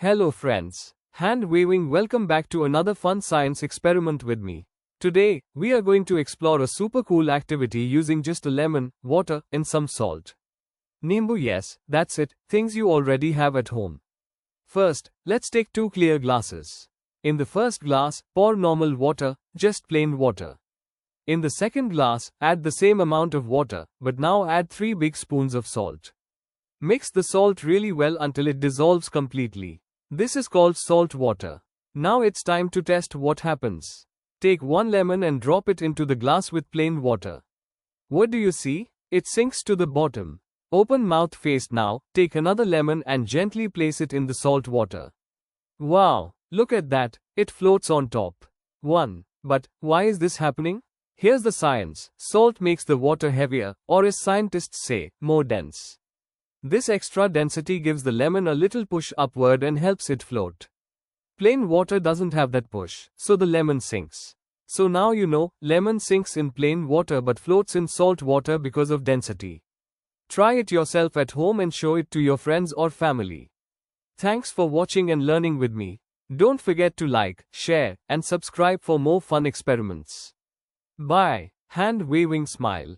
Hello friends. Hand waving, welcome back to another fun science experiment with me. Today, we are going to explore a super cool activity using just a lemon, water, and some salt. Nimbu, yes, that's it, things you already have at home. First, let's take 2 clear glasses. In the first glass, pour normal water, just plain water. In the second glass, add the same amount of water, but now add 3 big spoons of salt. Mix the salt really well until it dissolves completely. This is called salt water. Now it's time to test what happens. Take 1 lemon and drop it into the glass with plain water. What do you see? It sinks to the bottom. Open mouth faced now, take another lemon and gently place it in the salt water. Wow, look at that, it floats on top. But why is this happening? Here's the science. Salt makes the water heavier, or as scientists say, more dense. This extra density gives the lemon a little push upward and helps it float. Plain water doesn't have that push, so the lemon sinks. So now you know, lemon sinks in plain water but floats in salt water because of density. Try it yourself at home and show it to your friends or family. Thanks for watching and learning with me. Don't forget to like, share, and subscribe for more fun experiments. Bye. Hand waving smile.